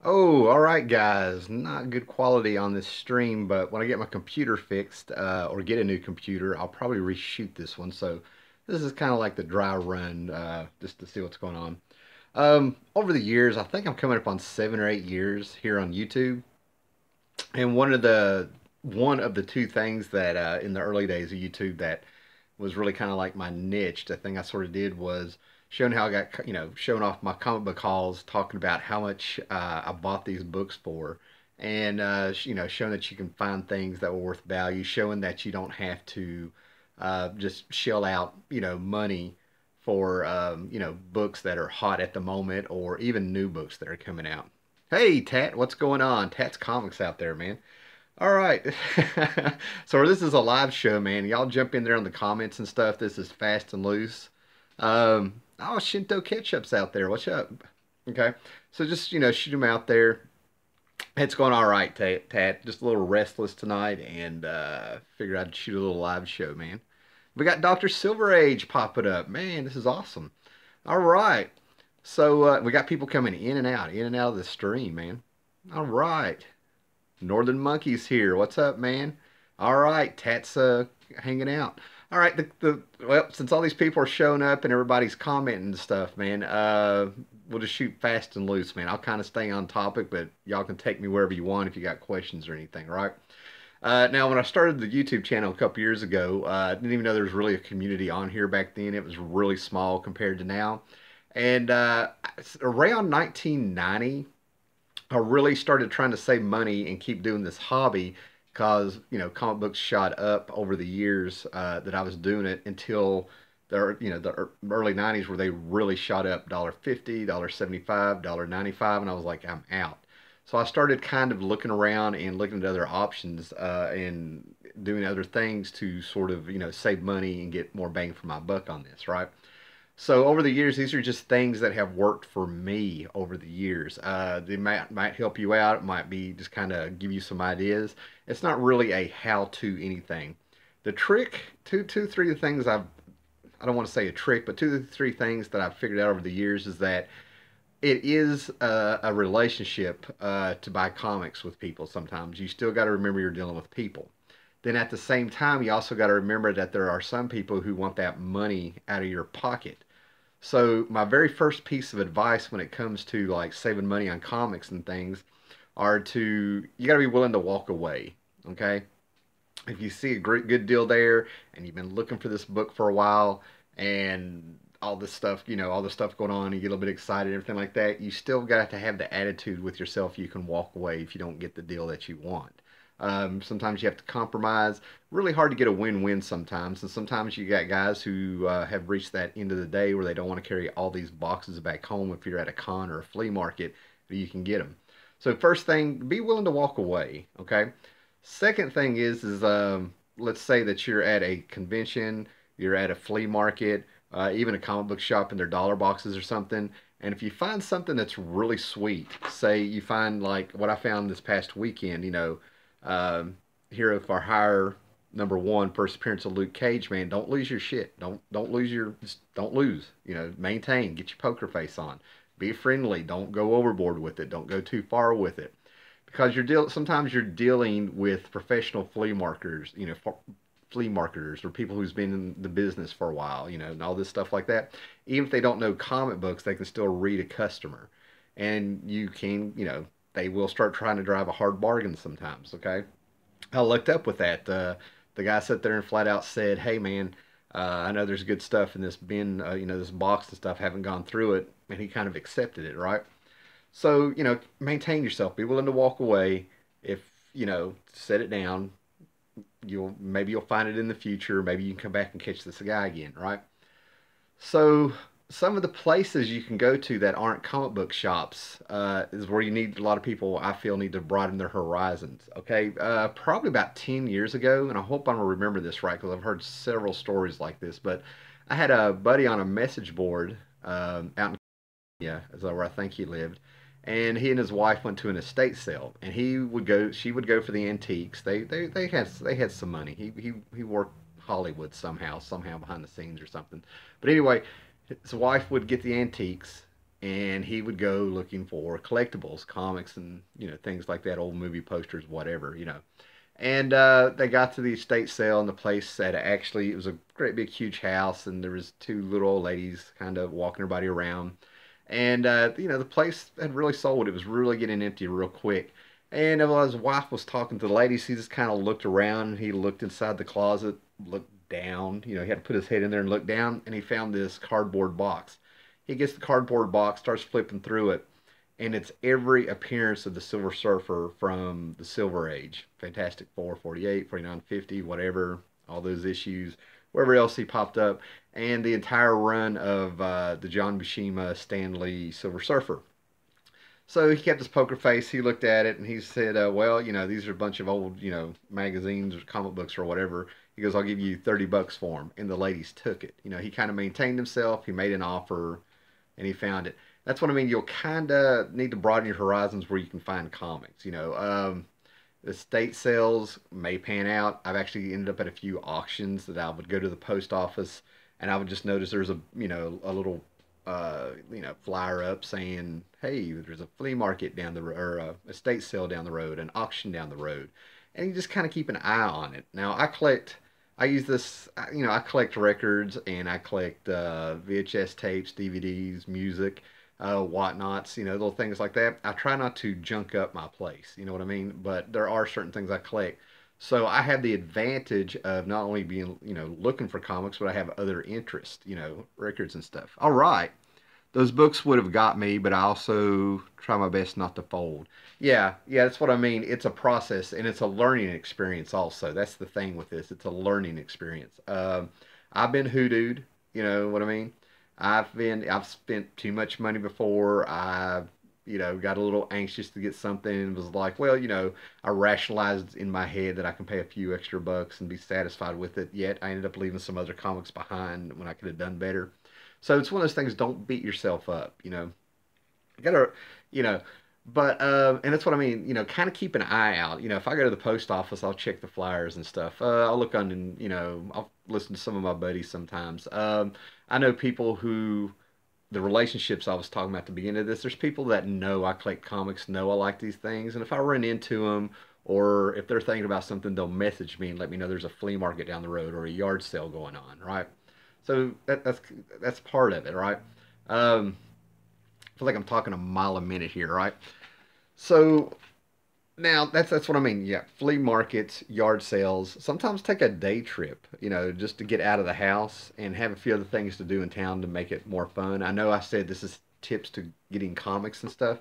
Oh, all right, guys. Not good quality on this stream, but when I get my computer fixed or get a new computer, I'll probably reshoot this one. So this is kind of like the dry run, just to see what's going on. Over the years, I think I'm coming up on 7 or 8 years here on YouTube, and one of the two things that in the early days of YouTube that was really kind of like my niche. The thing I sort of did was showing how I got, showing off my comic book hauls, talking about how much I bought these books for, and showing that you can find things that were worth value, showing that you don't have to just shell out, money for, books that are hot at the moment or even new books that are coming out. Hey, Tat, what's going on? Tat's Comics out there, man. All right. So this is a live show, man. Y'all jump in there on the comments and stuff. This is fast and loose. Oh, Shinto Ketchup's out there. What's up? Okay. So just, shoot him out there. It's going all right, Tat. Just a little restless tonight and figured I'd shoot a little live show, man. We got Dr. Silver Age popping up. Man, this is awesome. All right. So we got people coming in and out of the stream, man. All right. Northern Monkey's here. What's up, man? All right, Tat's hanging out. All right, well, since all these people are showing up and everybody's commenting and stuff, man, we'll just shoot fast and loose, man. I'll kind of stay on topic, but y'all can take me wherever you want if you got questions or anything, right? Now, when I started the YouTube channel a couple years ago, I didn't even know there was really a community on here back then. It was really small compared to now. And around 1990, I really started trying to save money and keep doing this hobby because comic books shot up over the years that I was doing it until the early 90s where they really shot up $1.50, $1.75, $1.95, and I was like, I'm out. So I started kind of looking around and looking at other options and doing other things to sort of save money and get more bang for my buck on this, right? So over the years, these are just things that have worked for me over the years. They might help you out. It might be just kind of give you some ideas. It's not really a how-to anything. The trick, three things I don't want to say a trick, but two to three things that I've figured out over the years is that it is a relationship to buy comics with people. Sometimes you still got to remember you're dealing with people. Then at the same time, you also got to remember that there are some people who want that money out of your pocket. So my very first piece of advice when it comes to like saving money on comics and things are to you got to be willing to walk away. Okay, if you see a great good deal there and you've been looking for this book for a while and all this stuff, all the stuff going on, and you get a little bit excited, everything like that, you still got to have the attitude with yourself you can walk away if you don't get the deal that you want. Sometimes you have to compromise. Really hard to get a win-win sometimes, and sometimes you got guys who have reached that end of the day where they don't want to carry all these boxes back home if you're at a con or a flea market, you can get them. So first thing, be willing to walk away. Okay. Second thing is let's say that you're at a convention, you're at a flea market, even a comic book shop in their dollar boxes or something. And if you find something that's really sweet, say you find like what I found this past weekend, um, Hero for Hire #1 first appearance of Luke Cage, man, don't lose your shit. Don't lose just don't lose. Maintain. Get your poker face on. Be friendly. Don't go overboard with it. Don't go too far with it because sometimes you're dealing with professional flea marketers, flea marketers or people who's been in the business for a while, and all this stuff like that. Even if they don't know comic books, they can still read a customer, and you can, they will start trying to drive a hard bargain sometimes. Okay, I looked up with that. The guy sat there and flat out said, "Hey, man." I know there's good stuff in this bin, this box and stuff. Haven't gone through it, and he kind of accepted it, right? So, maintain yourself. Be willing to walk away. If, set it down. Maybe you'll find it in the future. Maybe you can come back and catch this guy again, right? So, some of the places you can go to that aren't comic book shops is where you need a lot of people. I feel need to broaden their horizons. Okay, probably about 10 years ago, and I hope I'm gonna remember this right because I've heard several stories like this. But I had a buddy on a message board out in yeah, is where I think he lived. And he and his wife went to an estate sale, and she would go for the antiques. They had some money. He worked Hollywood somehow behind the scenes or something. But anyway, his wife would get the antiques, and he would go looking for collectibles, comics, and things like that, old movie posters, whatever. And they got to the estate sale, and the place had actually, it was a great big huge house, and there was two little old ladies kind of walking everybody around. And the place had really sold. It was really getting empty real quick. And while his wife was talking to the ladies, he just kind of looked around, and he looked inside the closet, looked down. He had to put his head in there and look down, and he found this cardboard box. He gets the cardboard box, starts flipping through it, and it's every appearance of the Silver Surfer from the Silver Age, Fantastic Four, 48, 49, 50, whatever, all those issues, wherever else he popped up, and the entire run of the John Buscema Stan Lee Silver Surfer. So he kept his poker face. He looked at it and he said, "Well, these are a bunch of old, magazines or comic books or whatever." He goes, "I'll give you $30 for them." And the ladies took it. He kind of maintained himself. He made an offer, and he found it. That's what I mean. You'll kind of need to broaden your horizons where you can find comics. The estate sales may pan out. I've actually ended up at a few auctions that I would go to the post office, and I would just notice there's a little flyer up saying, "Hey, there's a flea market down the road, or a estate sale down the road, an auction down the road," and you just kind of keep an eye on it. Now, I use this, I collect records, and I collect VHS tapes, DVDs, music, whatnots, little things like that. I try not to junk up my place, you know what I mean? But there are certain things I collect. So I have the advantage of not only being, looking for comics, but I have other interests, records and stuff. All right. Those books would have got me, but I also try my best not to fold. Yeah, that's what I mean. It's a process, and it's a learning experience also. That's the thing with this. It's a learning experience. I've been hoodooed, you know what I mean? I've spent too much money before. I, got a little anxious to get something and was like, well, I rationalized in my head that I can pay a few extra bucks and be satisfied with it. Yet I ended up leaving some other comics behind when I could have done better. So it's one of those things. Don't beat yourself up. You gotta, you know, but and that's what I mean. Kind of keep an eye out. If I go to the post office, I'll check the flyers and stuff. I'll look on, and I'll listen to some of my buddies sometimes. I know people who the relationships I was talking about at the beginning of this. There's people that know I collect comics, know I like these things, and if I run into them, or if they're thinking about something, they'll message me and let me know there's a flea market down the road or a yard sale going on, right? So that's part of it, right? I feel like I'm talking a mile a minute here, right? So now that's what I mean. Yeah, flea markets, yard sales. Sometimes take a day trip, just to get out of the house and have a few other things to do in town to make it more fun. I know I said this is tips to getting comics and stuff,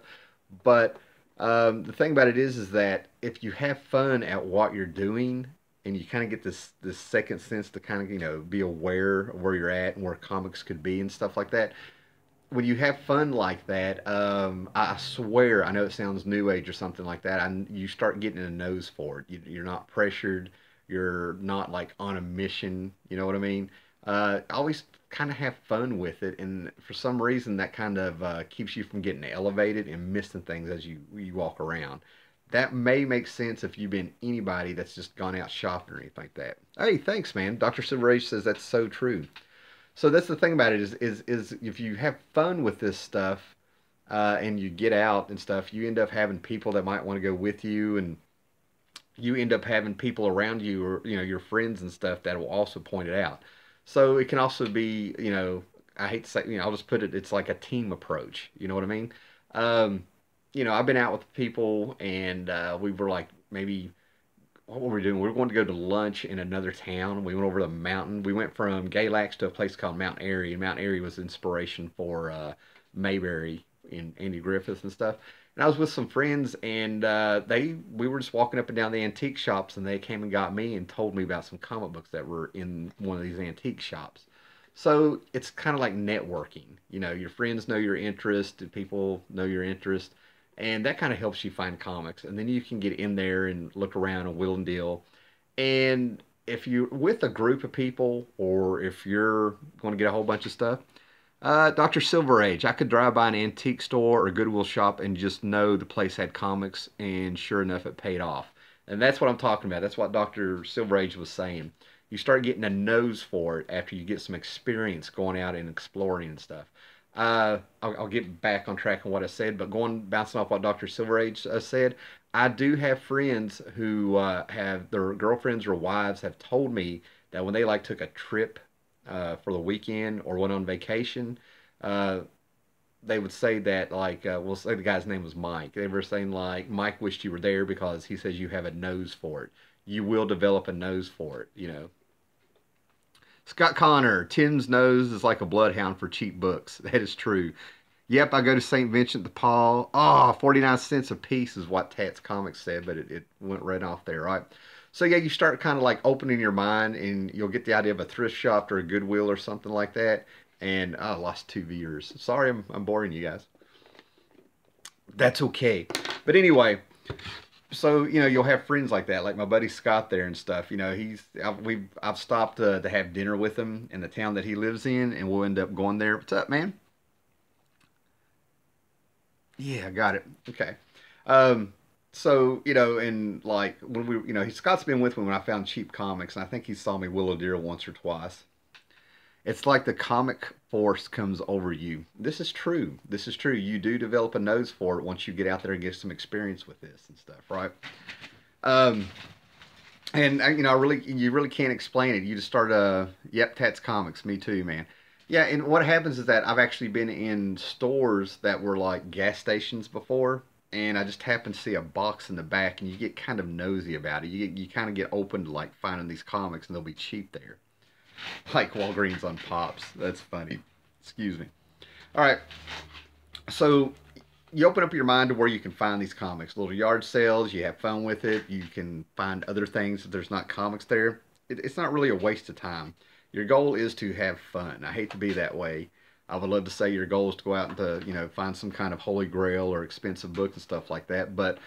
but the thing about it is that if you have fun at what you're doing, and you kind of get this second sense to kind of be aware of where you're at and where comics could be and stuff like that, when you have fun like that, I swear, I know it sounds new age or something like that. You start getting a nose for it. You're not pressured. You're not like on a mission. You know what I mean? Always kind of have fun with it, and for some reason, that kind of keeps you from getting elevated and missing things as you walk around. That may make sense if you've been anybody that's just gone out shopping or anything like that. Hey, thanks, man. Dr. Silver Age says that's so true. So that's the thing about it is if you have fun with this stuff, and you get out and stuff, you end up having people that might want to go with you, and you end up having people around you, or your friends and stuff, that will also point it out. So it can also be, I hate to say, I'll just put it, it's like a team approach. You know what I mean? Um, I've been out with people, and we were like, maybe what were we doing? We were going to go to lunch in another town. We went over the mountain. We went from Galax to a place called Mount Airy, and Mount Airy was inspiration for Mayberry and Andy Griffith and stuff. And I was with some friends, and we were just walking up and down the antique shops, and they came and got me and told me about some comic books that were in one of these antique shops. So it's kind of like networking. Your friends know your interest, and people know your interest, and that kind of helps you find comics. And then you can get in there and look around and wheel and deal. And if you're with a group of people, or if you're going to get a whole bunch of stuff, Dr. Silver Age, I could drive by an antique store or a Goodwill shop and just know the place had comics, and sure enough, it paid off. And that's what I'm talking about. That's what Dr. Silver Age was saying. You start getting a nose for it after you get some experience going out and exploring and stuff. I'll get back on track on what I said, but bouncing off what Dr. Silverage said, I do have friends who have their girlfriends or wives have told me that when they like took a trip for the weekend or went on vacation, uh, they would say that like we'll say the guy's name was Mike. They were saying like Mike wished you were there because he says you have a nose for it. You will develop a nose for it, you know. Scott Connor, Tim's nose is like a bloodhound for cheap books. That is true. Yep, I go to St. Vincent de Paul. Oh, 49 cents a piece is what Tats Comics said, but it went right off there, right? So yeah, you start kind of like opening your mind and you'll get the idea of a thrift shop or a Goodwill or something like that. And I lost 2 viewers. Sorry, I'm boring you guys. That's okay. But anyway, so you know you'll have friends like that, like my buddy Scott there and stuff. You know, I've stopped to have dinner with him in the town that he lives in, and we'll end up going there. What's up, man? Yeah, I got it. Okay. Um, so you know, and like when we, you know, Scott's been with me when I found cheap comics, and I think he saw me Willow Deer once or twice. It's like the comic force comes over you. This is true. This is true. You do develop a nose for it once you get out there and get some experience with this and stuff, right? Um, and you know, you really can't explain it. You just start yep, Tats Comics. Me too, man. Yeah, and what happens is that I've actually been in stores that were like gas stations before, and I just happened to see a box in the back, and you get kind of nosy about it. You kind of get open to like finding these comics, and they'll be cheap there, like Walgreens on Pops. That's funny. Excuse me. All right, so you open up your mind to where you can find these comics, little yard sales. You have fun with it. You can find other things if there's not comics there. It's not really a waste of time. Your goal is to have fun. I hate to be that way. I would love to say your goal is to go out and to, you know, find some kind of holy grail or expensive book and stuff like that. But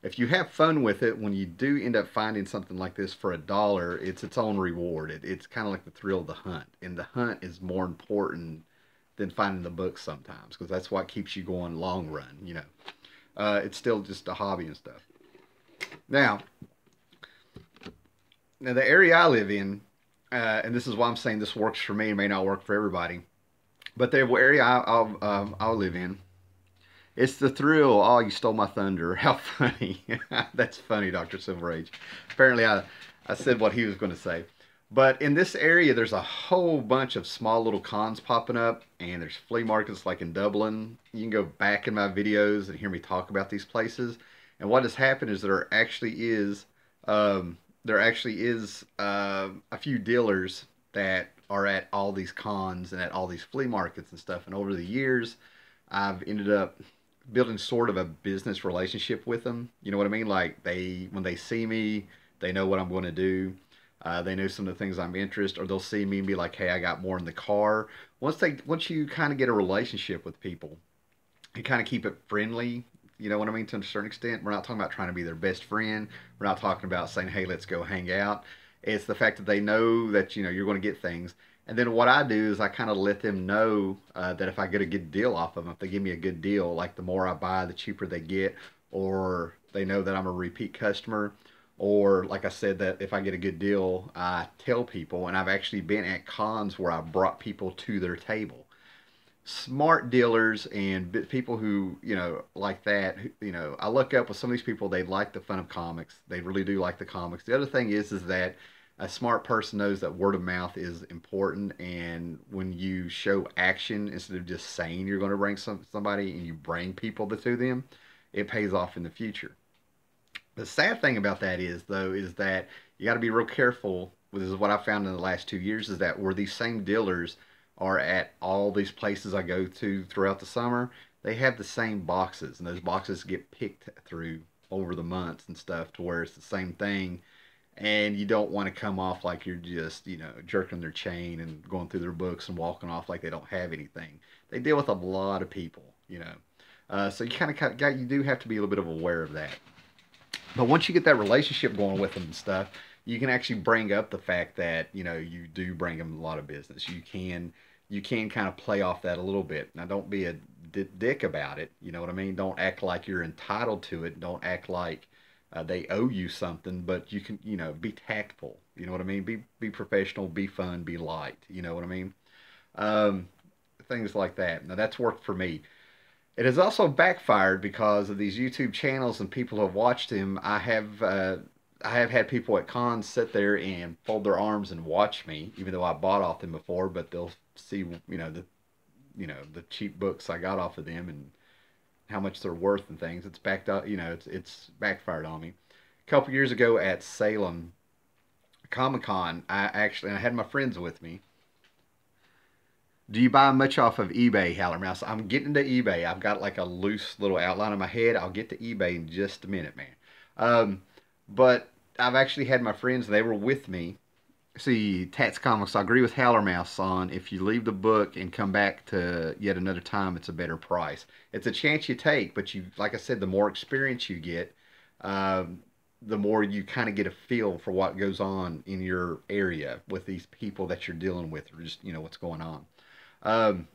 if you have fun with it, when you do end up finding something like this for $1, it's its own reward. It's kind of like the thrill of the hunt, and the hunt is more important than finding the books sometimes because that's what keeps you going long run. You know, it's still just a hobby and stuff. Now, now the area I live in, and this is why I'm saying this works for me and may not work for everybody. But the area I'll live in, it's the thrill. Oh, you stole my thunder. How funny. That's funny, Dr. Silverage. Apparently, I said what he was going to say. But in this area, there's a whole bunch of small little cons popping up, and there's flea markets like in Dublin. You can go back in my videos and hear me talk about these places. And what has happened is there actually is a few dealers that are at all these cons and at all these flea markets and stuff. And over the years, I've ended up building sort of a business relationship with them. You know what I mean? Like when they see me, they know what I'm going to do. They know some of the things I'm interested, or they'll see me and be like, "Hey, I got more in the car." Once you kind of get a relationship with people, and kind of keep it friendly. You know what I mean? To a certain extent, we're not talking about trying to be their best friend. We're not talking about saying, "Hey, let's go hang out." It's the fact that they know that you know you're going to get things. And then what I do is I kind of let them know that if I get a good deal off of them, if they give me a good deal, like the more I buy, the cheaper they get, or they know that I'm a repeat customer, or like I said, that if I get a good deal, I tell people. And I've actually been at cons where I brought people to their table, smart dealers and people who you know like that. You know, I look up with some of these people. They like the fun of comics. They really do like the comics. The other thing is that a smart person knows that word of mouth is important, and when you show action instead of just saying you're going to bring somebody and you bring people to them, it pays off in the future. The sad thing about that is though is that you got to be real careful. This is what I found in the last 2 years is that where these same dealers are at all these places I go to throughout the summer, they have the same boxes, and those boxes get picked through over the months and stuff to where it's the same thing, and you don't want to come off like you're just you know jerking their chain and going through their books and walking off like they don't have anything. They deal with a lot of people, you know. So you kind of got you do have to be a little bit of aware of that. But once you get that relationship going with them and stuff, you can actually bring up the fact that you know you do bring them a lot of business. You can kind of play off that a little bit. Now, don't be a dick about it. You know what I mean? Don't act like you're entitled to it. Don't act like they owe you something. But you can, you know, be tactful. You know what I mean? Be professional. Be fun. Be light. You know what I mean? Um, things like that. Now that's worked for me. It has also backfired because of these YouTube channels and people who have watched him. I have had people at cons sit there and fold their arms and watch me, even though I bought off them before. But they'll see, the cheap books I got off of them and how much they're worth and things. It's backed up, it's backfired on me. A couple years ago at Salem Comic Con, I had my friends with me. Do you buy much off of eBay, Howler Mouse? I'm getting to eBay. I've got like a loose little outline in my head. I'll get to eBay in just a minute, man. But I've actually had my friends, they were with me. See, Tats Comics, I agree with Howler Mouse on if you leave the book and come back to yet another time, it's a better price. It's a chance you take, but like I said, the more experience you get, the more you kind of get a feel for what goes on in your area with these people that you're dealing with, or just, what's going on. Um,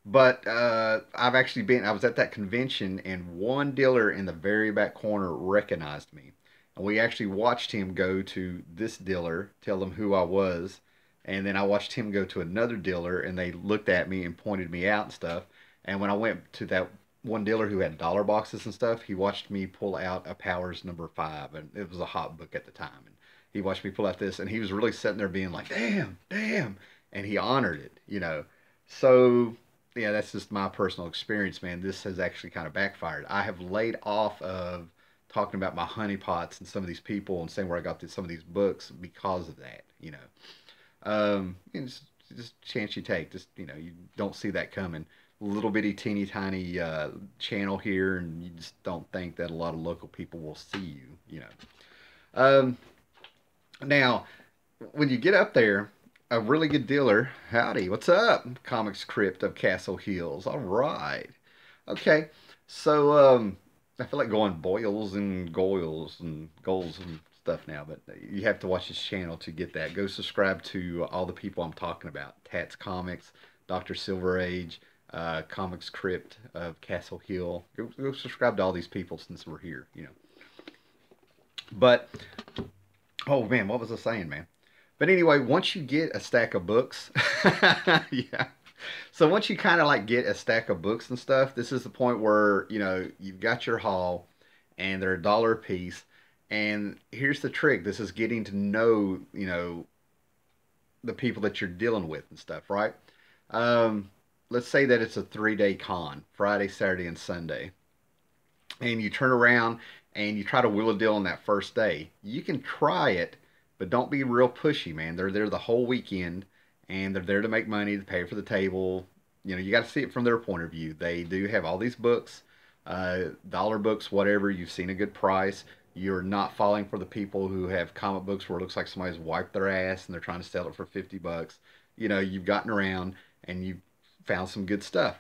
but I was at that convention, and one dealer in the very back corner recognized me. And we actually watched him go to this dealer, tell them who I was, and then I watched him go to another dealer, and they looked at me and pointed me out and stuff. And when I went to that one dealer who had dollar boxes and stuff, he watched me pull out a Powers #5, and it was a hot book at the time. And he watched me pull out this, and he was really sitting there being like, "Damn, damn," and he honored it. So yeah, that's just my personal experience, man. This has actually kind of backfired. I have laid off of talking about my honeypots and some of these people and saying where I got some of these books because of that. It's just a chance you take. Just, you don't see that coming. Little bitty teeny tiny channel here, and you just don't think that a lot of local people will see you. Um, Now, when you get up there, a really good dealer, howdy, what's up? Comics Crypt of Castle Hills. All right. Okay. So, I feel like going boils and goils and goals and stuff now, but you have to watch this channel to get that. Go subscribe to all the people I'm talking about. Tats Comics, Dr. Silver Age, Comics Crypt of Castle Hill. Go subscribe to all these people since we're here. But, oh man, what was I saying, man? But anyway, once you get a stack of books, yeah. So once you kind of like get a stack of books and stuff, this is the point where, you've got your haul and they're $1 a piece. And here's the trick. This is getting to know, the people that you're dealing with and stuff, right? Let's say that it's a 3-day con, Friday, Saturday, and Sunday. And you turn around and you try to wheel a deal on that first day. You can try it, but don't be real pushy, man. They're there the whole weekend, and they're there to make money, to pay for the table. You got to see it from their point of view. They do have all these books, dollar books, whatever. You've seen a good price. You're not falling for the people who have comic books where it looks like somebody's wiped their ass and they're trying to sell it for $50. You've gotten around and you've found some good stuff.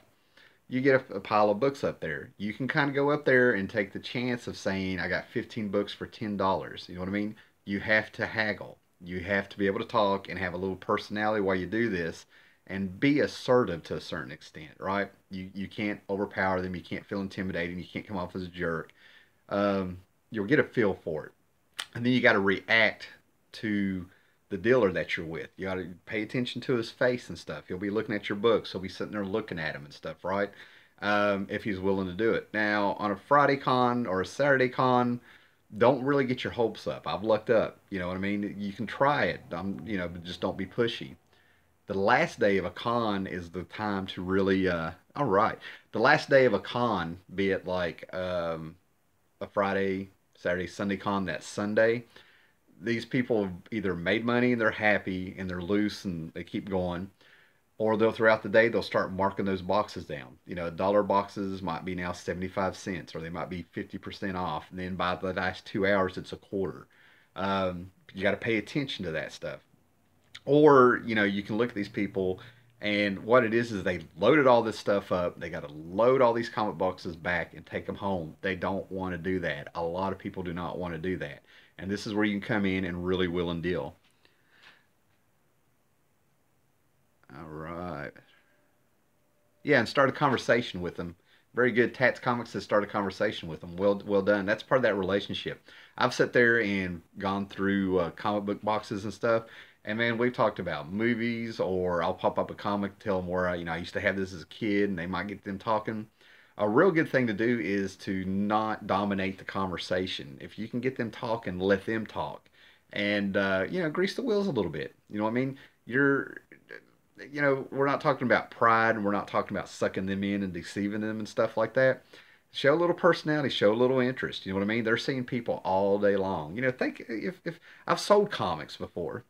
You get a pile of books up there. You can kind of go up there and take the chance of saying, I got 15 books for $10. You know what I mean? You have to haggle. You have to be able to talk and have a little personality while you do this and be assertive to a certain extent, right? You can't overpower them. You can't feel intimidating. You can't come off as a jerk. You'll get a feel for it. And then you got to react to the dealer that you're with. You got to pay attention to his face and stuff. He'll be looking at your books. He'll be sitting there looking at them and stuff, right? If he's willing to do it. Now, on a Friday con or a Saturday con, don't really get your hopes up. I've lucked up. You know what I mean? You can try it, but just don't be pushy. The last day of a con is the time to really, all right. The last day of a con, be it like a Friday, Saturday, Sunday con, that Sunday, these people have either made money and they're happy and they're loose and they keep going, or they'll throughout the day they'll start marking those boxes down. Dollar boxes might be now 75 cents, or they might be 50% off, and then by the last 2 hours it's a quarter. You got to pay attention to that stuff. Or you can look at these people, and what it is they loaded all this stuff up. They got to load all these comic boxes back and take them home. They don't want to do that. A lot of people do not want to do that. And this is where you can come in and really will and deal. All right. Yeah, and start a conversation with them. Very good. Tats Comics has started a conversation with them. Well done. That's part of that relationship. I've sat there and gone through comic book boxes and stuff, And man, we've talked about movies, or I'll pop up a comic, tell them where I used to have this as a kid, and they might get them talking. A real good thing to do is to not dominate the conversation. If you can get them talking, let them talk, and grease the wheels a little bit. You know what I mean? You're, we're not talking about pride, and we're not talking about sucking them in and deceiving them and stuff like that. Show a little personality, show a little interest. You know what I mean? They're seeing people all day long. Think if I've sold comics before.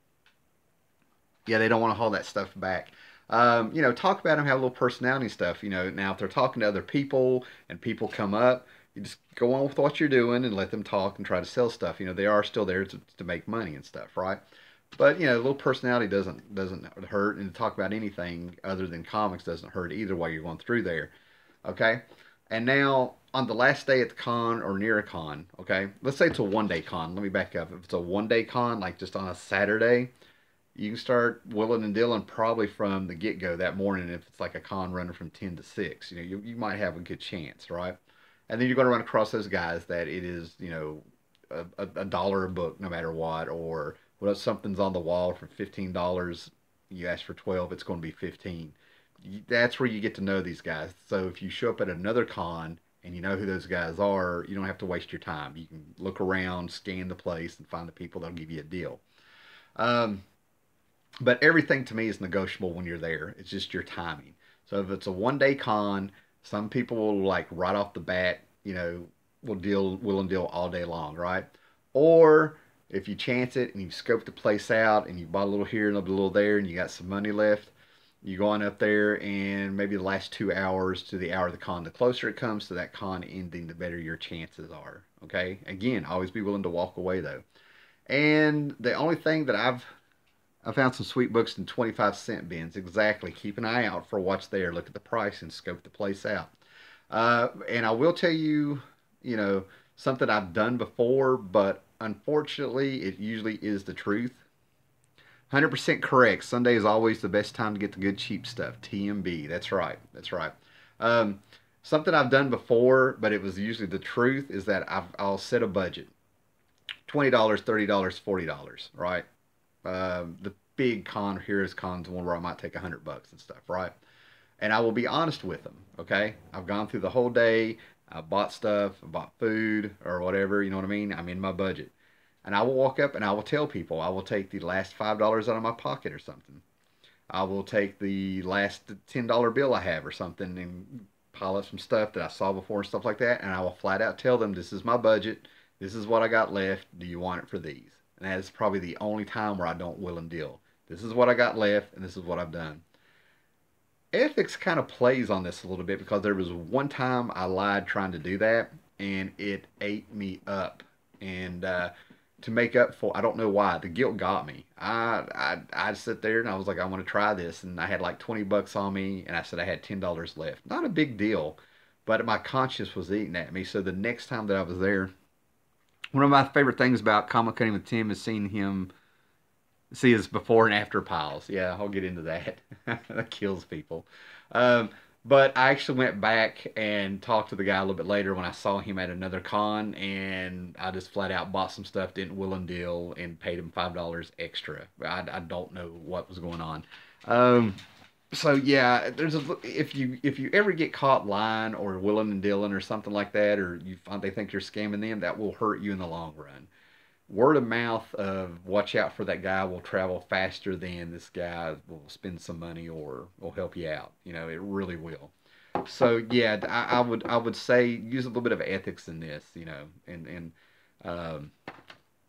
Yeah, they don't want to hold that stuff back. Talk about them, have a little personality and stuff. Now if they're talking to other people and people come up, you just go on with what you're doing and let them talk and try to sell stuff. They are still there to make money and stuff, right? But a little personality doesn't hurt, and to talk about anything other than comics doesn't hurt either while you're going through there. Okay, and now on the last day at the con or near a con, okay, let's say it's a 1 day con. Let me back up. If it's a 1 day con, like just on a Saturday, you can start willing and dealing probably from the get go that morning. If it's like a con running from 10 to 6, you might have a good chance, right? And then you're going to run across those guys that it is, a dollar a book no matter what, or what something's on the wall for $15. You ask for 12, it's going to be 15. That's where you get to know these guys. So if you show up at another con and you know who those guys are, you don't have to waste your time. You can look around, scan the place, and find the people that'll give you a deal. Um, but everything to me is negotiable when you're there. It's just your timing. So if it's a 1 day con, some people will like right off the bat, will and deal all day long, right? Or if you chance it and you scope the place out and you bought a little here and a little there and you got some money left, you go on up there and maybe the last 2 hours to the hour of the con, the closer it comes to that con ending, the better your chances are. Okay. Again, always be willing to walk away though. And the only thing that I found some sweet books in 25-cent bins. Exactly. Keep an eye out for what's there. Look at the price and scope the place out. And I will tell you, something I've done before, but unfortunately, it usually is the truth. 100% correct. Sunday is always the best time to get the good cheap stuff. TMB. That's right. That's right. Um, Something I've done before, but it was usually the truth, is that I'll set a budget. $20, $30, $40, right? The big con here is cons one where I might take $100 and stuff, right? And I will be honest with them. Okay, I've gone through the whole day. I bought stuff, I bought food or whatever. You know what I mean? I'm in my budget, and I will walk up and I will tell people I will take the last $5 out of my pocket or something. I will take the last $10 bill I have or something and pile up some stuff that I saw before and stuff like that. And I will flat out tell them this is my budget. This is what I got left. Do you want it for these? And that is probably the only time where I don't will and deal. This is what I got left, and this is what I've done. Ethics kind of plays on this a little bit because there was one time I lied trying to do that, and it ate me up. And to make up for, I don't know why, the guilt got me. I sit there and I was like, I want to try this, and I had like $20 on me, and I said I had $10 left. Not a big deal, but my conscience was eating at me. So the next time that I was there, one of my favorite things about Comic Cutting with Tim is seeing him see his before and after piles. Yeah, I'll get into that. That kills people. Um, but I actually went back and talked to the guy a little bit later when I saw him at another con, and I just flat out bought some stuff, didn't will and deal, and paid him $5 extra. I don't know what was going on. Um, so yeah, if you ever get caught lying or willing and dealing or something like that, or you find they think you're scamming them, that will hurt you in the long run. Word of mouth of watch out for that guy will travel faster than this guy will spend some money or will help you out. It really will. So yeah, I would say use a little bit of ethics in this. And um,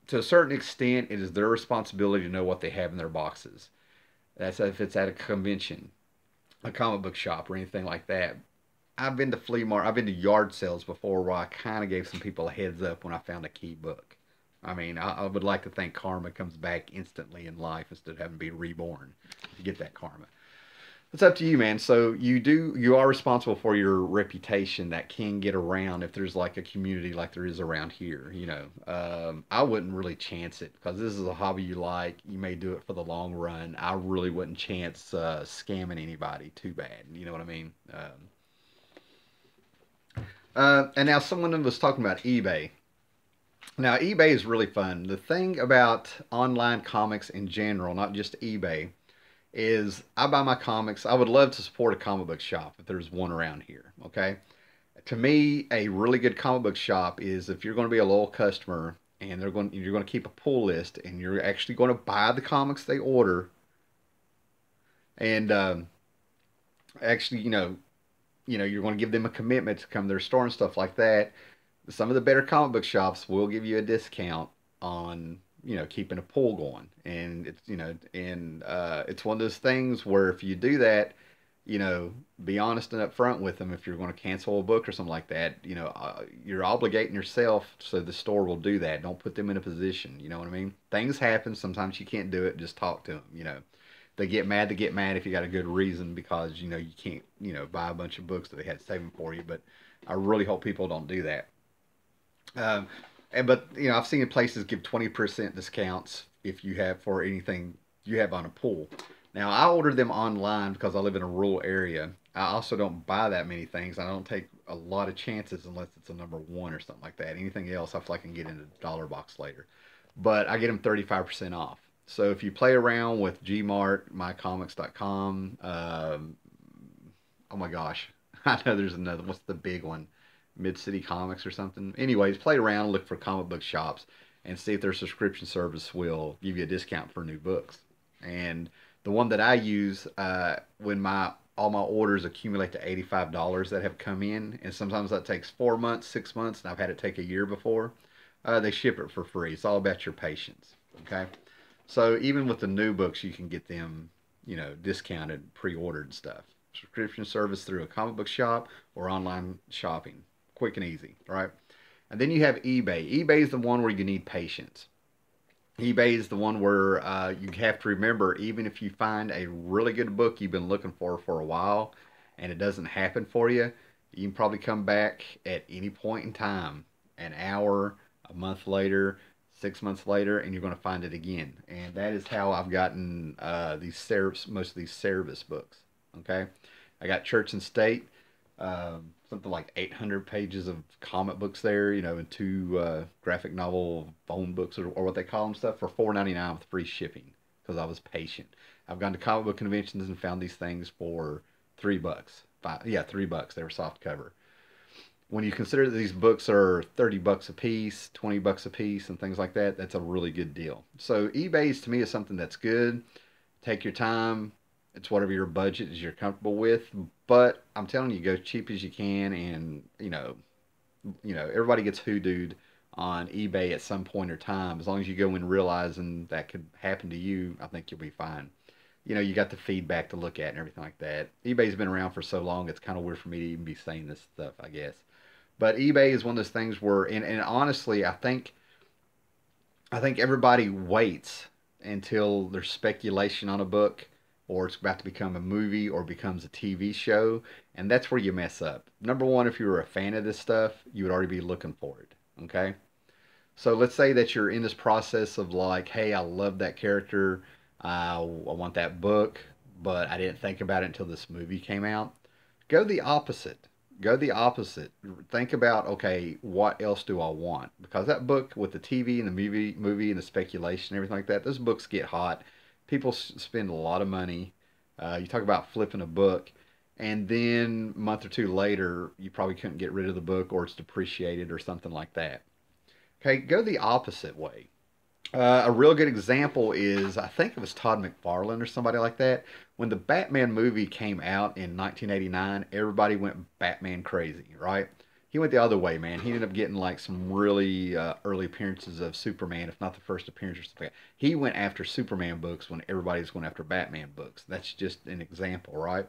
to a certain extent, it is their responsibility to know what they have in their boxes. That's if it's at a convention, a comic book shop, or anything like that. I've been to I've been to yard sales before where I kind of gave some people a heads up when I found a key book. I mean, I would like to think karma comes back instantly in life instead of having to be reborn to get that karma. It's up to you, man. So you are responsible for your reputation that can get around if there's like a community like there is around here. I wouldn't really chance it because this is a hobby you like. You may do it for the long run. I really wouldn't chance scamming anybody too bad. You know what I mean? And now someone was talking about eBay. Now, eBay is really fun. The thing about online comics in general, not just eBay, is I buy my comics. I would love to support a comic book shop if there's one around here. Okay. To me, a really good comic book shop is if you're going to be a loyal customer and you're going to keep a pull list and you're actually going to buy the comics they order and actually, you're going to give them a commitment to come to their store and stuff like that. Some of the better comic book shops will give you a discount on keeping a pool going, and it's one of those things where if you do that, be honest and upfront with them. If you're going to cancel a book or something like that, you're obligating yourself, so the store will do that. Don't put them in a position. You know what I mean? Things happen. Sometimes you can't do it. Just talk to them. They get mad. They get mad if you got a good reason because you can't buy a bunch of books that they had saving for you. But I really hope people don't do that. Um, but I've seen places give 20% discounts if you have for anything you have on a pool. Now I order them online because I live in a rural area. I also don't buy that many things. I don't take a lot of chances unless it's a number one or something like that. Anything else, I feel like I can get in a dollar box later. But I get them 35% off. So if you play around with Gmart, mycomics.com, oh my gosh, I know there's another. What's the big one? Mid City Comics or something. Anyways, play around, look for comic book shops, and see if their subscription service will give you a discount for new books. And the one that I use when my all my orders accumulate to $85 that have come in, and sometimes that takes 4 months, 6 months, and I've had it take a year before. They ship it for free. It's all about your patience. Okay, so even with the new books, you can get them, discounted, pre-ordered stuff. Subscription service through a comic book shop or online shopping, quick and easy, right? And then you have eBay. eBay is the one where you need patience. eBay is the one where you have to remember, even if you find a really good book you've been looking for a while, and it doesn't happen for you, you can probably come back at any point in time, an hour, a month later, 6 months later, and you're going to find it again. And that is how I've gotten most of these Cerebus books. Okay, I got Church and State, something like 800 pages of comic books there, and two graphic novel phone books or what they call them stuff for $4.99 with free shipping because I was patient. I've gone to comic book conventions and found these things for $3. Yeah, $3. They were soft cover. When you consider that these books are $30 a piece, $20 a piece, and things like that, that's a really good deal. So eBay to me is something that's good. Take your time. It's whatever your budget is you're comfortable with. But I'm telling you, go cheap as you can, and everybody gets hoodooed on eBay at some point or time. As long as you go in realizing that could happen to you, I think you'll be fine. You got the feedback to look at and everything like that. eBay's been around for so long, it's kind of weird for me to even be saying this stuff, I guess. But eBay is one of those things where, and honestly, I think everybody waits until there's speculation on a book or it's about to become a movie or becomes a TV show, and that's where you mess up. Number one, if you were a fan of this stuff, you would already be looking for it. Okay? So let's say that you're in this process of like, hey, I love that character. I want that book, but I didn't think about it until this movie came out. Go the opposite. Go the opposite. Think about, okay, what else do I want? Because that book with the TV and the movie and the speculation and everything like that, those books get hot. People spend a lot of money. You talk about flipping a book, and then a month or two later, you probably couldn't get rid of the book or it's depreciated or something like that. Okay, go the opposite way. A real good example is I think it was Todd McFarlane or somebody like that. When the Batman movie came out in 1989, everybody went Batman crazy, right? He went the other way, man. He ended up getting like some really early appearances of Superman, if not the first appearance or something. He went after Superman books when everybody's going after Batman books. That's just an example, right?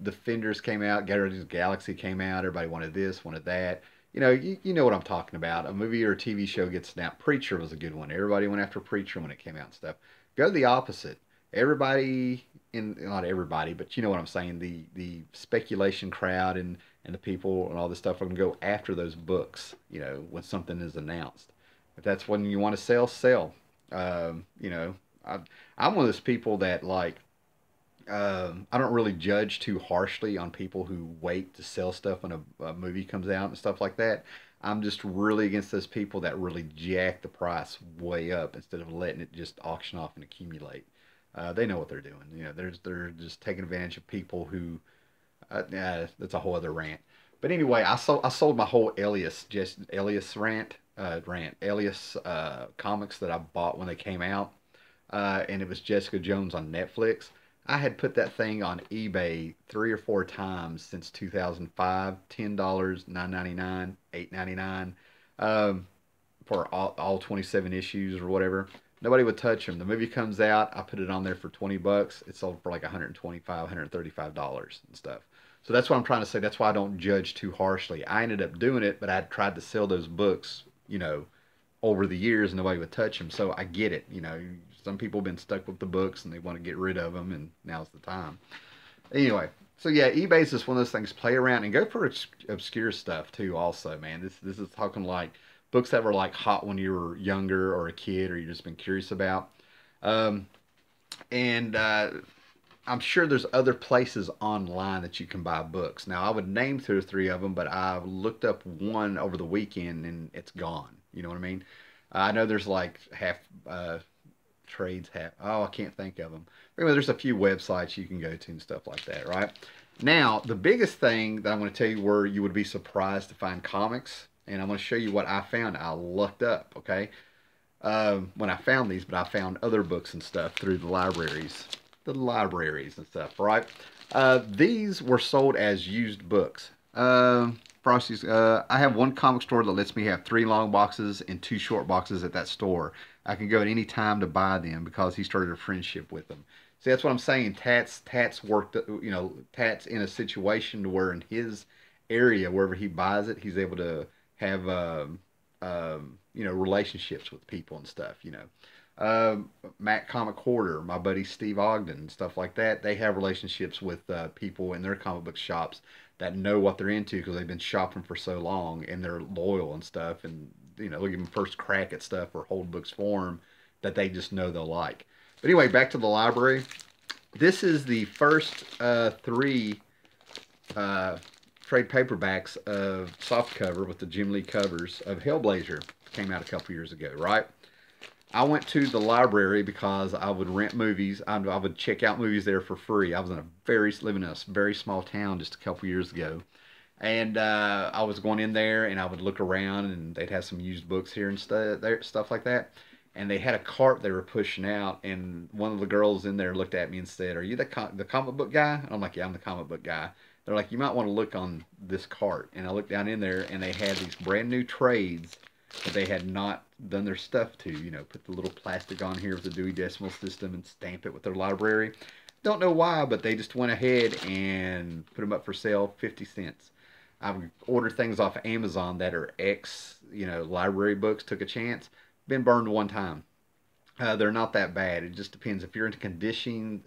Defenders came out, Guardians of the Galaxy came out. Everybody wanted this, wanted that. You know what I'm talking about. A movie or a TV show gets snapped. Preacher was a good one. Everybody went after Preacher when it came out and stuff. Go the opposite. Everybody, not everybody, but you know what I'm saying. The speculation crowd and the people and all this stuff are gonna go after those books. When something is announced. If that's when you want to sell, sell. Um, you know, I, I'm one of those people that like I don't really judge too harshly on people who wait to sell stuff when a movie comes out and stuff like that. I'm just really against those people that really jack the price way up instead of letting it just auction off and accumulate. They know what they're doing. You know, they're just taking advantage of people who. That's a whole other rant. But anyway, I sold my whole Alias Alias comics that I bought when they came out, and it was Jessica Jones on Netflix. I had put that thing on eBay 3 or 4 times since 2005. $10, 9.99, 8.99, for all 27 issues or whatever. Nobody would touch them. The movie comes out, I put it on there for 20 bucks. It sold for like 125, $135 and stuff. So that's what I'm trying to say. That's why I don't judge too harshly. I ended up doing it, but I tried to sell those books, over the years, and nobody would touch them. So I get it. Some people have been stuck with the books and they want to get rid of them, and now's the time. Anyway, so yeah, eBay's just one of those things. Play around and go for obscure stuff too. Also, man, this is talking like books that were like hot when you were younger or a kid, or you just been curious about. Um, and I'm sure there's other places online that you can buy books. Now, I would name 2 or 3 of them, but I looked up one over the weekend and it's gone. You know what I mean? I know there's like half trades have. Oh, I can't think of them. Anyway, there's a few websites you can go to and stuff like that, right? Now, the biggest thing that I'm going to tell you where you would be surprised to find comics, and I'm going to show you what I found. I looked up, okay, when I found these, but I found other books and stuff through the libraries and stuff, right? These were sold as used books. Frosty's. I have one comic store that lets me have 3 long boxes and 2 short boxes at that store. I can go at any time to buy them because he started a friendship with them. See, that's what I'm saying. Tats worked. Tats in a situation to where in his area, wherever he buys it, he's able to have relationships with people and stuff. Matt Comic Hoarder, my buddy Steve Ogden, and stuff like that. They have relationships with people in their comic book shops that know what they're into because they've been shopping for so long and they're loyal and stuff. And they'll give them first crack at stuff or hold books for them that they just know they'll like. But anyway, back to the library. This is the first 3 trade paperbacks of softcover with the Jim Lee covers of Hellblazer. Came out a couple years ago, right? I went to the library because I would rent movies. I would check out movies there for free. I was living in a very small town just a couple years ago, and I was going in there and I would look around and they'd have some used books here and stuff like that. And they had a cart they were pushing out, and one of the girls in there looked at me and said, "Are you the comic book guy?" And I'm like, "Yeah, I'm the comic book guy." They're like, "You might want to look on this cart." And I looked down in there and they had these brand new trades that they had not done their stuff to, put the little plastic on here with the Dewey Decimal System and stamp it with their library. Don't know why, but they just went ahead and put them up for sale, 50 cents. I've ordered things off of Amazon that are library books, took a chance, been burned one time. They're not that bad. It just depends if you're into conditioning,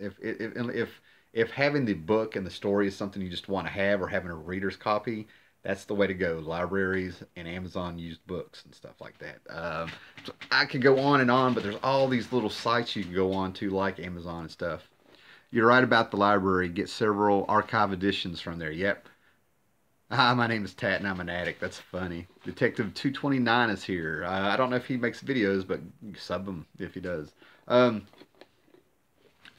if having the book and the story is something you just want to have, or having a reader's copy, that's the way to go. Libraries and Amazon used books and stuff like that. So I could go on and on, but there's all these little sites you can go on to, like Amazon and stuff. You're right about the library. Get several archive editions from there. Yep. Hi, my name is Tat and I'm an addict. That's funny. Detective 229 is here. I don't know if he makes videos, but sub him if he does. So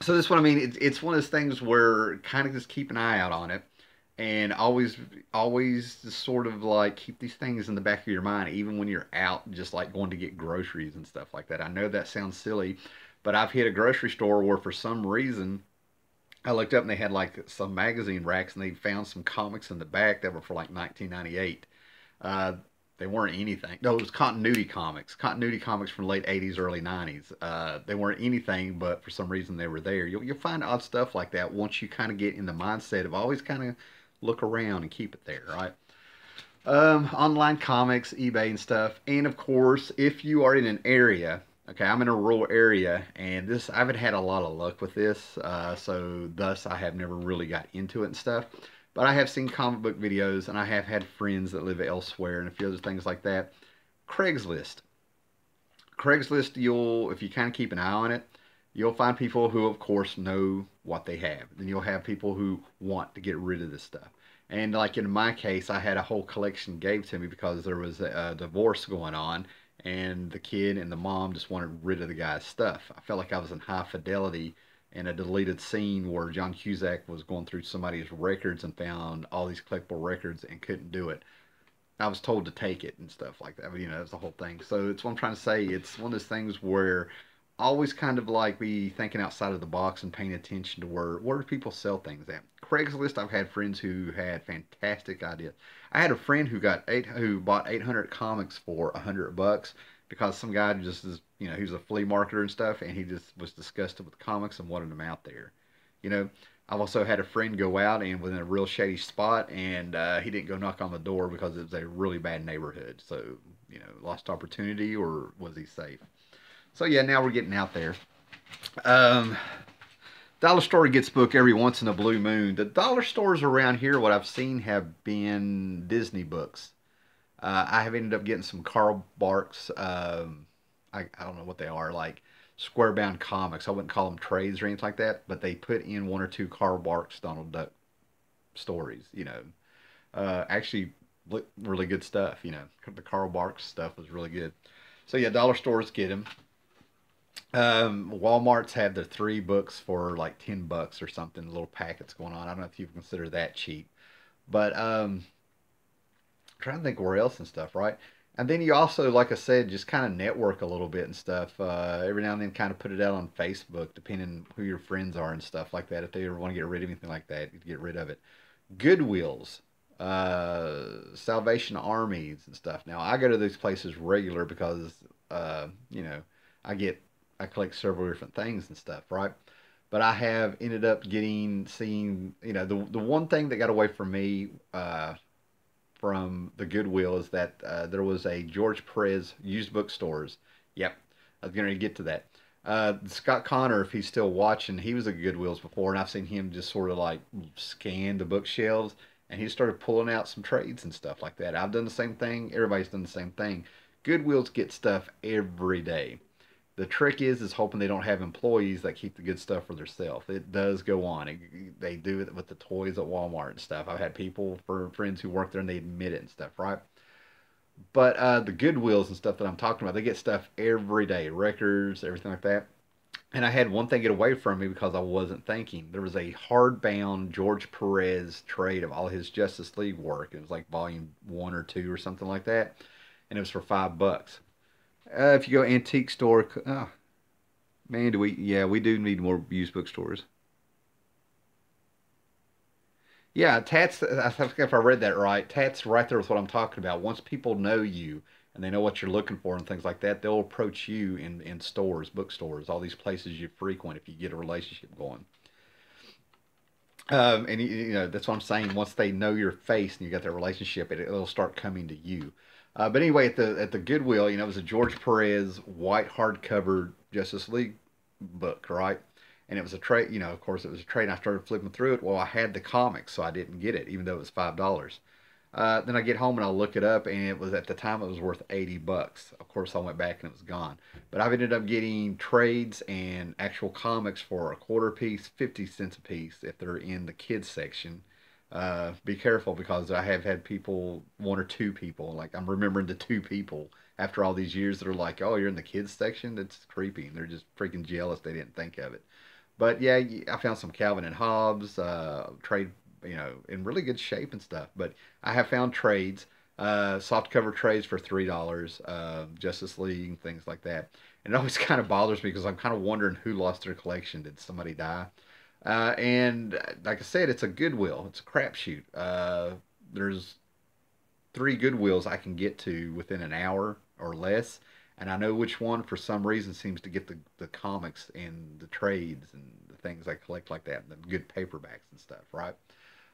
this one, I mean, it's one of those things where kind of just keep an eye out on it, and always just sort of like keep these things in the back of your mind, even when you're out, just like going to get groceries and stuff like that. I know that sounds silly, but I've hit a grocery store where for some reason I looked up and they had like some magazine racks and they found some comics in the back that were for like 1998. Uh, they weren't anything. No, it was continuity comics. Continuity comics from late 80s, early 90s. They weren't anything, but for some reason they were there. You'll find odd stuff like that once you kind of get in the mindset of always kind of look around and keep it there, right? Online comics, eBay and stuff. And of course, if you are in an area, okay, I'm in a rural area, and I haven't had a lot of luck with this, so thus I have never really got into it and stuff. But I have seen comic book videos, and I have had friends that live elsewhere and a few other things like that. Craigslist. Craigslist, if you kind of keep an eye on it, You'll find people who, of course, know what they have. Then you'll have people who want to get rid of this stuff. And like in my case, I had a whole collection gave to me because there was a divorce going on, and the kid and the mom just wanted rid of the guy's stuff. I felt like I was in High Fidelity in a deleted scene where John Cusack was going through somebody's records and found all these collectible records and couldn't do it. I was told to take it and stuff like that. You know, that's the whole thing. So it's what I'm trying to say. It's one of those things where always kind of like be thinking outside of the box and paying attention to where do people sell things at. Craigslist, I've had friends who had fantastic ideas. I had a friend who bought 800 comics for $100 because some guy just is, you know, he was a flea marketer and stuff, and he just was disgusted with comics and wanted them out there. You know, I've also had a friend go out and was in a real shady spot, and he didn't go knock on the door because it was a really bad neighborhood. So, you know, lost opportunity, or was he safe? So yeah, now we're getting out there. Um, Dollar store gets booked every once in a blue moon. The dollar stores around here, what I've seen, have been Disney books. I have ended up getting some Carl Barks. I don't know what they are, like square bound comics. I wouldn't call them trades or anything like that, but they put in one or two Carl Barks Donald Duck stories. You know, actually really good stuff. You know, the Carl Barks stuff was really good. So yeah, dollar stores get them. Walmart's have their 3 books for like $10 or something. Little packets going on. I don't know if you consider that cheap, but trying to think where else and stuff, right? And then you also, like I said, just kind of network a little bit and stuff. Every now and then, kind of put it out on Facebook, depending who your friends are and stuff like that. If they ever want to get rid of anything like that, you get rid of it. Goodwills, Salvation Armies and stuff. Now I go to these places regular because, you know, I get I collect several different things and stuff, right? But I have ended up seeing, you know, the one thing that got away from me from the Goodwill is that there was a George Perez used bookstores. Yep, I was going to get to that. Scott Connor, if he's still watching, he was at Goodwills before, and I've seen him just sort of like scan the bookshelves, and he started pulling out some trades and stuff like that. I've done the same thing. Everybody's done the same thing. Goodwills get stuff every day. The trick is hoping they don't have employees that keep the good stuff for themselves. It does go on. They do it with the toys at Walmart and stuff. I've had people, for friends who work there, and they admit it and stuff, right? But the Goodwills and stuff that I'm talking about, they get stuff every day, records, everything like that. And I had one thing get away from me because I wasn't thinking. There was a hardbound George Perez trade of all his Justice League work. It was like volume 1 or 2 or something like that, and it was for $5. If you go antique store, oh, man, do we? Yeah, we do need more used bookstores. Yeah, Tats. I think if I read that right, Tats right there with what I'm talking about. Once people know you and they know what you're looking for and things like that, they'll approach you in stores, bookstores, all these places you frequent if you get a relationship going. And you know that's what I'm saying. Once they know your face and you got that relationship, it'll start coming to you. But anyway, at the Goodwill, you know, it was a George Perez white hardcover Justice League book, right? And it was a trade. You know, of course, it was a trade. And I started flipping through it. Well, I had the comics, so I didn't get it, even though it was $5. Then I get home and I look it up, and it was at the time it was worth $80. Of course, I went back and it was gone. But I've ended up getting trades and actual comics for a quarter piece, 50 cents a piece if they're in the kids section. Be careful because I have had people, 1 or 2 people, like I'm remembering the 2 people after all these years that are like, "Oh, you're in the kids section." That's creepy. And they're just freaking jealous they didn't think of it. But yeah, I found some Calvin and Hobbes trade, you know, in really good shape and stuff. But I have found trades, soft cover trades for $3, Justice League and things like that. And it always kind of bothers me because I'm kind of wondering who lost their collection. Did somebody die? And like I said, it's a Goodwill. It's a crapshoot. There's 3 Goodwills I can get to within an hour or less, and I know which one for some reason seems to get the comics and the trades and the things I collect like that, and the good paperbacks and stuff, right?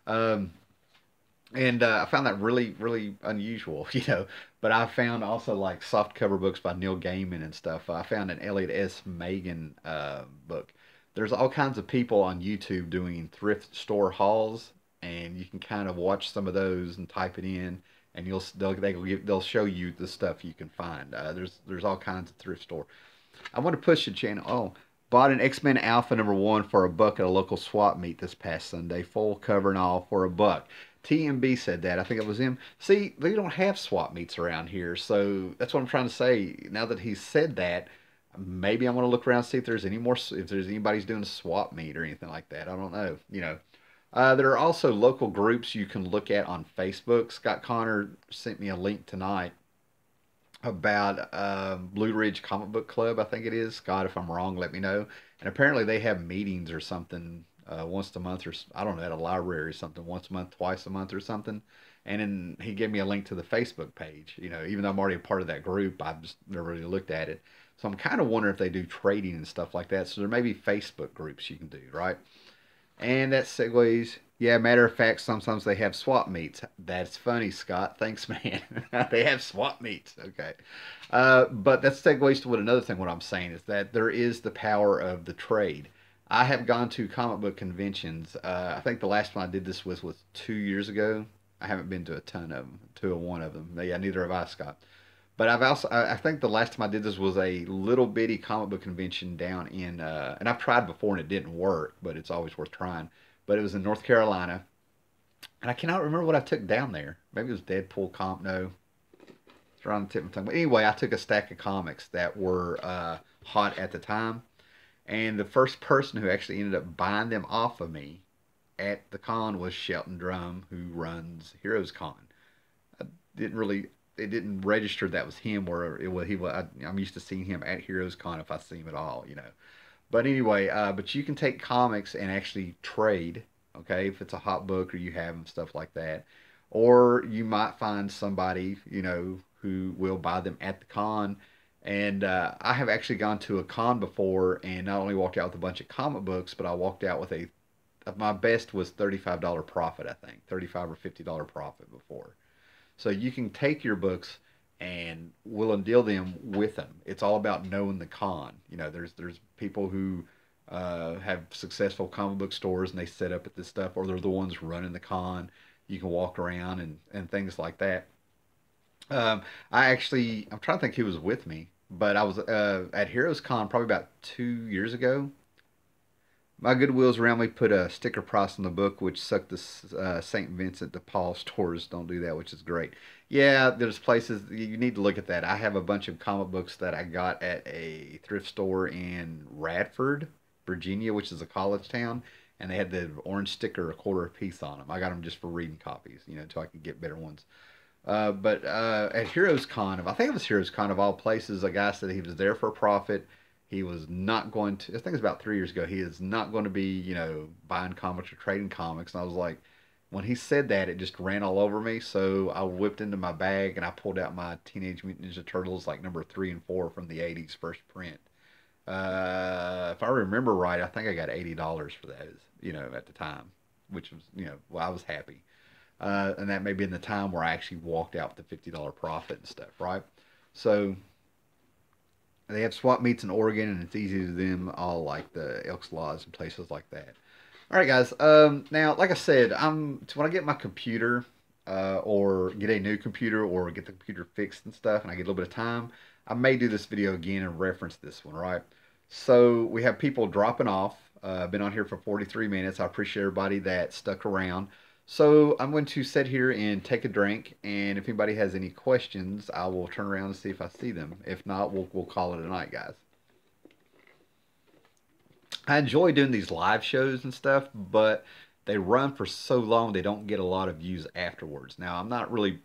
Um, and I found that really, really unusual, you know. But I found also like soft cover books by Neil Gaiman and stuff. I found an Elliot S. Megan book. There's all kinds of people on YouTube doing thrift store hauls, and you can kind of watch some of those and type it in, and they'll show you the stuff you can find. There's all kinds of thrift store. I want to push the channel. Oh, Bought an X-Men Alpha #1 for $1 at a local swap meet this past Sunday. Full cover and all for $1. TMB said that. I think it was him. See, they don't have swap meets around here, so that's what I'm trying to say. Now that he said that, maybe I'm going to look around and see if there's any more, if there's anybody's doing a swap meet or anything like that. I don't know. There are also local groups you can look at on Facebook. Scott Connor sent me a link tonight about Blue Ridge Comic Book Club, I think it is. Scott, if I'm wrong, let me know. And apparently they have meetings or something once a month, or I don't know, at a library or something, once a month, twice a month or something. And then he gave me a link to the Facebook page. Even though I'm already a part of that group, I've just never really looked at it. So I'm kind of wondering if they do trading and stuff like that. So there may be Facebook groups you can do, right? And that segues. Yeah, matter of fact, sometimes they have swap meets. That's funny, Scott. Thanks, man. They have swap meets. Okay. But that segues to another thing. What I'm saying is that there is the power of the trade. I have gone to comic book conventions. I think the last one I did this with was 2 years ago. I haven't been to a ton of them, to a one of them. Yeah, neither have I, Scott. But I think the last time I did this was a little bitty comic book convention down in, and I've tried before and it didn't work, but it's always worth trying. But it was in North Carolina, and I cannot remember what I took down there. Maybe it was Deadpool comp. No, it's around the tip of my tongue. But anyway, I took a stack of comics that were hot at the time, and the first person who actually ended up buying them off of me at the con was Shelton Drum, who runs Heroes Con. I didn't really, it didn't register that was him, or it was he was. I'm used to seeing him at Heroes Con if I see him at all. But anyway, but you can take comics and actually trade, okay, if it's a hot book or you have them, stuff like that. Or you might find somebody, who will buy them at the con. And I have actually gone to a con before and not only walked out with a bunch of comic books, but I walked out with my best was $35 profit, I think, $35 or $50 profit before. So you can take your books and will and deal them with them. It's all about knowing the con. There's people who have successful comic book stores and they set up at this stuff, or they're the ones running the con. You can walk around and things like that. I'm trying to think who was with me, but I was at Heroes Con probably about 2 years ago. My Goodwills around me put a sticker price on the book, which sucked the St. Vincent de Paul stores. Don't do that, which is great. Yeah, there's places you need to look at that. I have a bunch of comic books that I got at a thrift store in Radford, Virginia, which is a college town, and they had the orange sticker a quarter a piece on them. I got them just for reading copies, until I could get better ones. But at Heroes Con, I think it was Heroes Con of all places, a guy said he was there for a profit. He was not going to, I think it was about 3 years ago, he is not going to be, buying comics or trading comics. And I was like, when he said that, it just ran all over me. So I whipped into my bag and I pulled out my Teenage Mutant Ninja Turtles, like number 3 and 4 from the 80s first print. If I remember right, I think I got $80 for those, at the time, which was, well, I was happy. And that may be in the time where I actually walked out with a $50 profit and stuff, right? So they have swap meets in Oregon, and it's easy to them all, like the Elks Lodge and places like that. All right, guys. Now, like I said, when I get my computer, or get a new computer, or get the computer fixed and stuff, and I get a little bit of time, I may do this video again and reference this one, right? So we have people dropping off. Been on here for 43 minutes. I appreciate everybody that stuck around. So I'm going to sit here and take a drink, and if anybody has any questions, I will turn around and see if I see them. If not, we'll call it a night, guys. I enjoy doing these live shows and stuff, but they run for so long they don't get a lot of views afterwards. Now, I'm not really,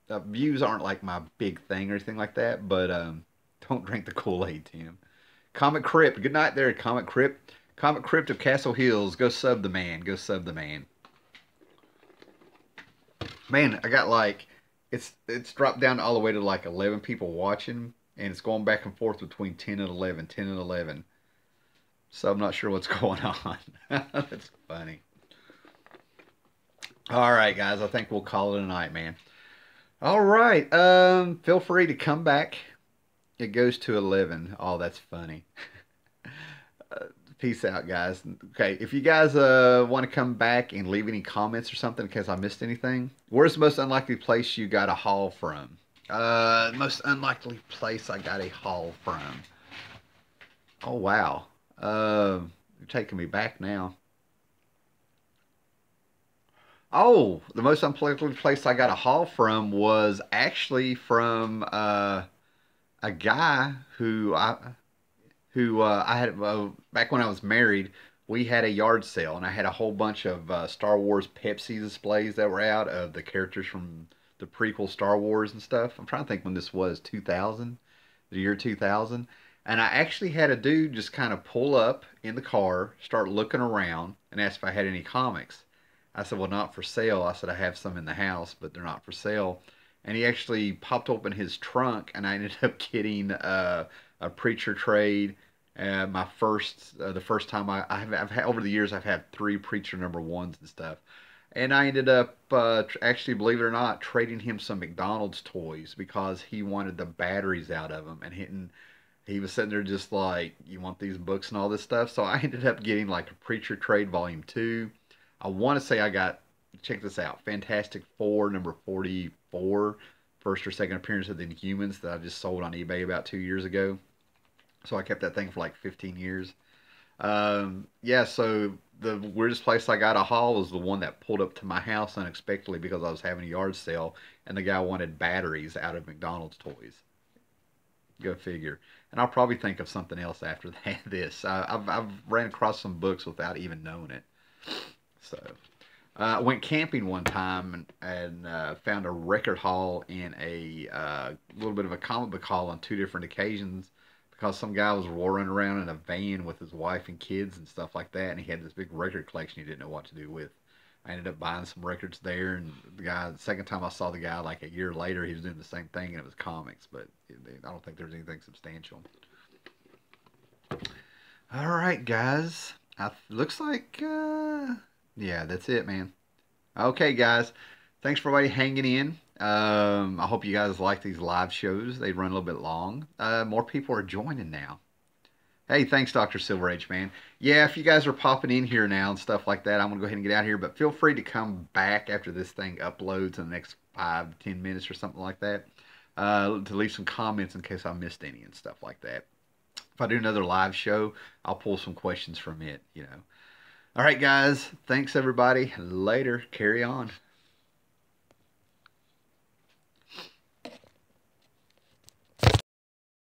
views aren't like my big thing or anything like that, but don't drink the Kool-Aid, Tim. Comic Crypt, good night there, Comic Crypt. Comic Crypt of Castle Hills, go sub the man, go sub the man. Man, I got like, it's dropped down all the way to like 11 people watching, and it's going back and forth between 10 and 11, 10 and 11. So I'm not sure what's going on. That's funny. All right, guys, I think we'll call it a night, man. All right, feel free to come back. It goes to 11. Oh, that's funny. Peace out, guys. Okay, if you guys want to come back and leave any comments or something in case I missed anything. Where's the most unlikely place you got a haul from? Most unlikely place I got a haul from. Oh, wow. You're taking me back now. Oh, the most unlikely place I got a haul from was actually from a guy who I had back when I was married. We had a yard sale, and I had a whole bunch of Star Wars Pepsi displays that were out of the characters from the prequel Star Wars and stuff. I'm trying to think when this was, 2000, the year 2000. And I actually had a dude just kind of pull up in the car, start looking around, and ask if I had any comics. I said, well, not for sale. I said, I have some in the house, but they're not for sale. And he actually popped open his trunk, and I ended up getting a Preacher trade. My first, the first time I've had over the years, I've had three Preacher number ones and stuff. And I ended up actually, believe it or not, trading him some McDonald's toys because he wanted the batteries out of them, and he was sitting there just like, you want these books and all this stuff. So I ended up getting like a Preacher trade volume 2. I want to say I got, check this out, Fantastic Four number 44, first or second appearance of the Inhumans that I just sold on eBay about 2 years ago. So I kept that thing for like 15 years. Yeah, so the weirdest place I got a haul was the one that pulled up to my house unexpectedly because I was having a yard sale and the guy wanted batteries out of McDonald's toys. Go figure. And I'll probably think of something else after that. I've ran across some books without even knowing it. So I went camping one time and found a record haul in a little bit of a comic book haul on two different occasions because some guy was running around in a van with his wife and kids and stuff like that, and he had this big record collection he didn't know what to do with. I ended up buying some records there, and the second time I saw the guy, like a year later, he was doing the same thing, and it was comics, but I don't think there was anything substantial. All right, guys. Looks like, yeah, that's it, man. Okay, guys. Thanks for everybody hanging in. I hope you guys like these live shows. They run a little bit long. More people are joining now. Hey, thanks, Dr. Silver Age, man. Yeah, if you guys are popping in here now and stuff like that, I'm going to go ahead and get out of here. But feel free to come back after this thing uploads in the next 5 to 10 minutes or something like that to leave some comments in case I missed any and stuff like that. If I do another live show, I'll pull some questions from it, you know. All right, guys. Thanks, everybody. Later. Carry on.